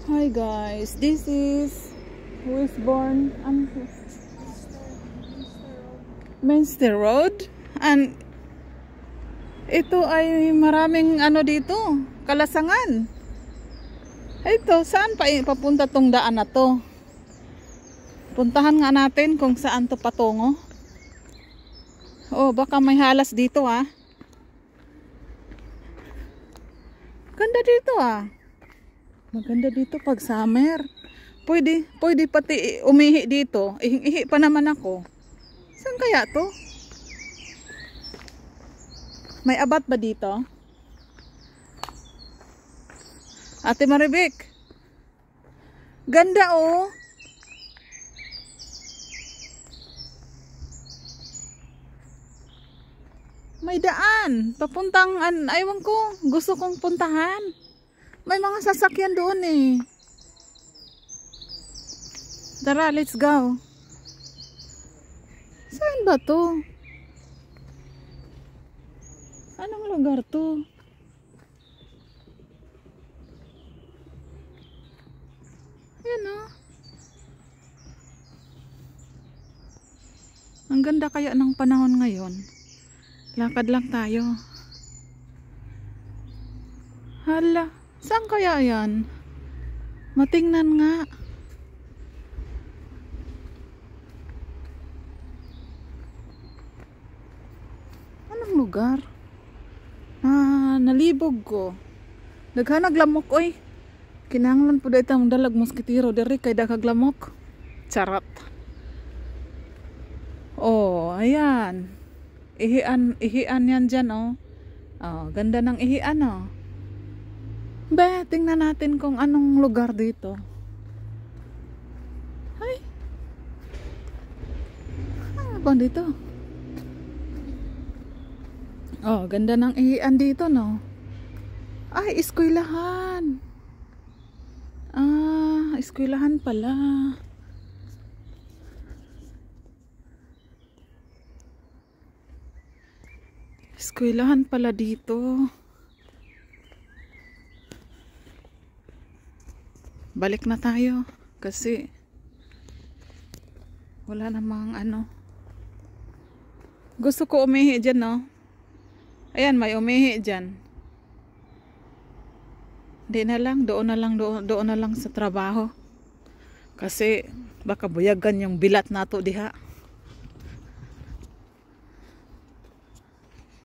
Hi guys, this is Wisborne Minster Road, and ito ay maraming dito, kalasangan. Ito, saan papunta tong daan na to? Puntahan nga natin kung saan to patungo. Oh, baka may halas dito ah. Ganda dito ah. Maganda dito pag summer. Pwede pati umihi dito. Ihi pa naman ako. Saan kaya to? May abat ba dito? Ate Maribek. Ganda oh. May daan. Papuntang, aywan ko. Gusto kong puntahan. May mga sasakyan doon eh. Tara, let's go. Saan ba to? Anong lugar to? Yan oh. Ang ganda kaya ng panahon ngayon. Lakad lang tayo. Hala, saan kaya yan? Matingnan nga. Anong lugar? Nalibog ko. Daghanag lamok oy. Kinahanglan po dito ang dalag moskitero diri kay daghang lamok. Charot. Oh, ayan. Ihian yan dyan oh. Oh, ganda ng ihian oh. Be, tingnan natin kung anong lugar dito. Ay. Ano ba dito? Oh, ganda ng ihian dito no. Ay, eskwelahan. Ah, eskwelahan pala. Eskwelahan pala dito. Balik na tayo kasi wala namang Gusto ko umihi dyan no. Ayan, may umihi dyan. Di na lang, doon na lang sa trabaho. Kasi baka buyagan yung bilat nato diha.